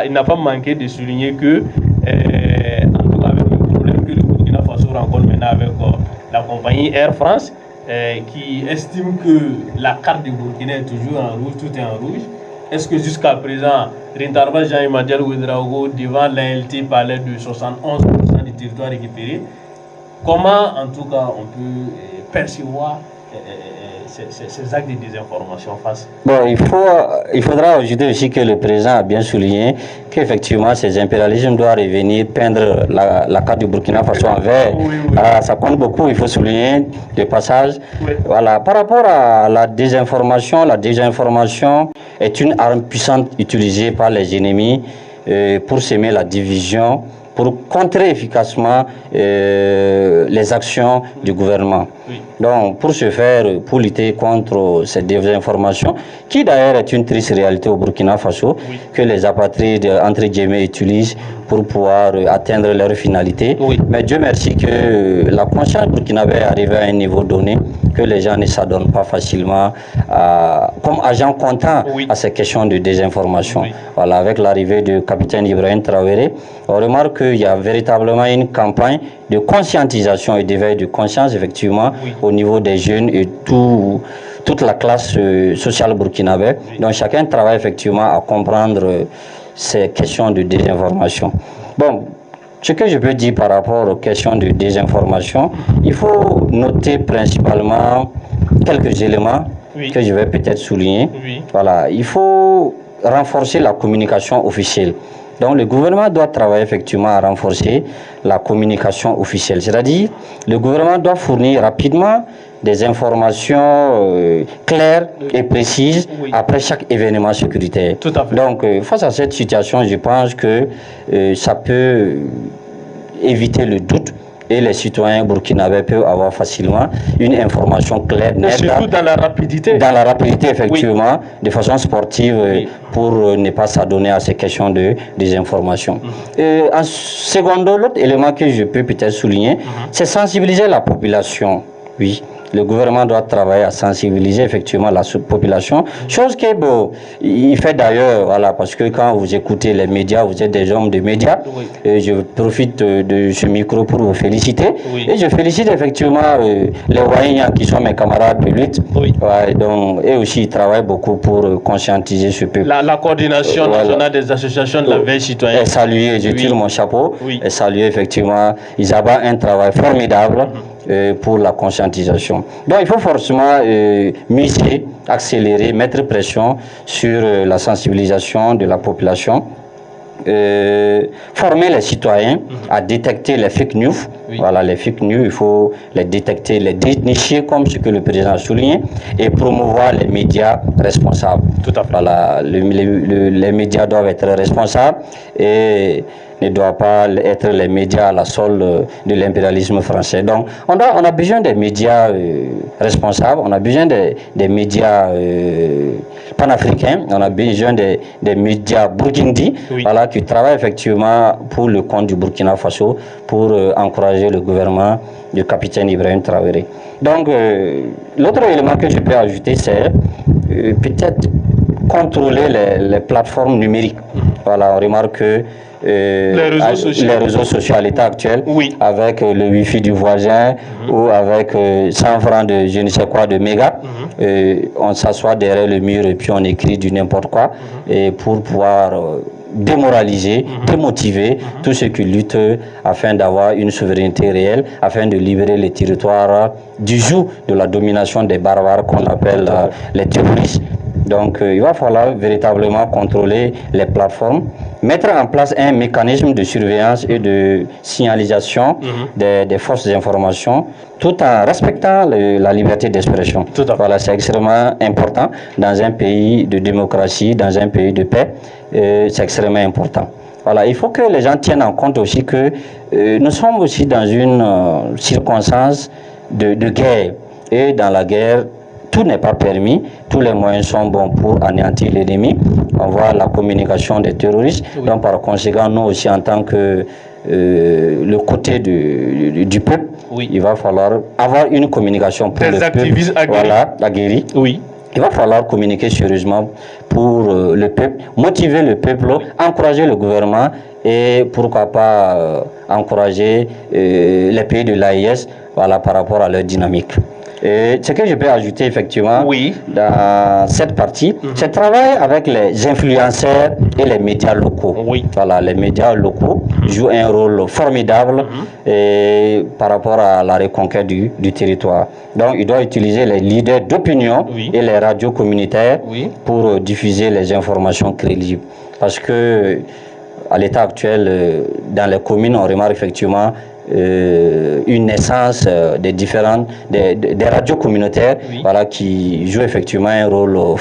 il n'a pas manqué de souligner que, en tout cas avec le problème que le Burkina Faso rencontre maintenant avec la compagnie Air France, qui estime que la carte du Burkina est toujours en rouge, tout est en rouge. Est-ce que jusqu'à présent, Rintarba Jean-Emmanuel Ouedraogo, devant l'ALT, parlait de 71% du territoire récupéré? Comment, en tout cas, on peut percevoir ces actes de désinformation face? Bon, il faudra ajouter aussi que le président a bien souligné qu'effectivement, ces impérialismes doivent revenir peindre la carte du Burkina Faso en vert. Ça compte beaucoup, il faut souligner le passage. Oui. Voilà. Par rapport à la désinformation est une arme puissante utilisée par les ennemis pour semer la division, pour contrer efficacement les actions du gouvernement. Oui. Donc, pour ce faire, pour lutter contre cette désinformation, qui d'ailleurs est une triste réalité au Burkina Faso, oui, que les apatrides, entre guillemets, utilisent pour pouvoir atteindre leur finalité. Oui. Mais Dieu merci que la conscience burkinabé est arrivée à un niveau donné, que les gens ne s'adonnent pas facilement comme agents comptants, oui, à ces questions de désinformation. Oui. Voilà, avec l'arrivée du capitaine Ibrahim Traoré, on remarque qu'il y a véritablement une campagne de conscientisation et d'éveil de conscience, effectivement, oui, au niveau des jeunes et toute la classe sociale burkinabé. Oui. Donc chacun travaille effectivement à comprendre ces questions de désinformation. Bon, ce que je peux dire par rapport aux questions de désinformation, il faut noter principalement quelques éléments, oui, que je vais peut-être souligner. Oui. Voilà, il faut renforcer la communication officielle. Donc le gouvernement doit travailler effectivement à renforcer la communication officielle. C'est-à-dire, le gouvernement doit fournir rapidement des informations claires et précises, oui, après chaque événement sécuritaire. Tout à fait. Donc, face à cette situation, je pense que ça peut éviter le doute et les citoyens burkinabés peuvent avoir facilement une information claire, nette. Surtout dans la rapidité. Dans la rapidité, effectivement, oui, de façon sportive, oui, pour ne pas s'adonner à ces questions de désinformation. En secondo, l'autre élément que je peux peut-être souligner, c'est sensibiliser la population. Oui. Le gouvernement doit travailler à sensibiliser effectivement la population, chose que bon, il fait d'ailleurs, voilà, parce que quand vous écoutez les médias, vous êtes des hommes de médias, oui, et je profite de ce micro pour vous féliciter, oui, et je félicite effectivement les Waïniens qui sont mes camarades de lutte, oui, ouais, donc, et aussi ils travaillent beaucoup pour conscientiser ce peuple. La coordination nationale des associations de la veille citoyenne. Et saluer, je tire mon chapeau, oui, et saluer effectivement, ils abattent un travail formidable pour la conscientisation. Donc il faut forcément miser, accélérer, mettre pression sur la sensibilisation de la population, former les citoyens à détecter les fake news. Oui. Voilà, les fake news, il faut les détecter, les dénicher comme ce que le président a souligné, et promouvoir les médias responsables. Tout à fait. Voilà, les médias doivent être responsables et ne doivent pas être les médias à la solde de l'impérialisme français. Donc, on a besoin des médias responsables, on a besoin des médias panafricains, on a besoin des médias burkindis, oui, voilà, qui travaillent effectivement pour le compte du Burkina Faso, pour encourager le gouvernement du capitaine Ibrahim Traoré. Donc, l'autre élément que je peux ajouter, c'est peut-être contrôler les plateformes numériques. Voilà, on remarque que les réseaux sociaux à l'état actuel, oui, avec le Wi-Fi du voisin, ou avec 100 francs de je ne sais quoi de méga, on s'assoit derrière le mur et puis on écrit du n'importe quoi, et pour pouvoir démoraliser, démotiver tous ceux qui luttent afin d'avoir une souveraineté réelle, afin de libérer les territoires du joug de la domination des barbares qu'on appelle les terroristes. Donc, il va falloir véritablement contrôler les plateformes, mettre en place un mécanisme de surveillance et de signalisation des forces d'information, tout en respectant la liberté d'expression. Voilà, c'est extrêmement important dans un pays de démocratie, dans un pays de paix, c'est extrêmement important. Voilà, il faut que les gens tiennent en compte aussi que nous sommes aussi dans une circonstance de guerre. Et dans la guerre, tout n'est pas permis, tous les moyens sont bons pour anéantir l'ennemi. On voit la communication des terroristes, oui, donc par conséquent, nous aussi en tant que le côté du peuple, oui, il va falloir avoir une communication pour des le activistes peuple, voilà, aguerris, oui, Il va falloir communiquer sérieusement pour le peuple, motiver le peuple, encourager le gouvernement et pourquoi pas encourager les pays de l'AES, voilà, par rapport à leur dynamique. Et ce que je peux ajouter effectivement dans cette partie, c'est travailler avec les influenceurs et les médias locaux. Voilà, les médias locaux jouent un rôle formidable par rapport à la reconquête du territoire. Donc, il doit utiliser les leaders d'opinion et les radios communautaires pour diffuser les informations crédibles. Parce que à l'état actuel, dans les communes, on remarque effectivement une naissance des radios communautaires, voilà, qui jouent effectivement un rôle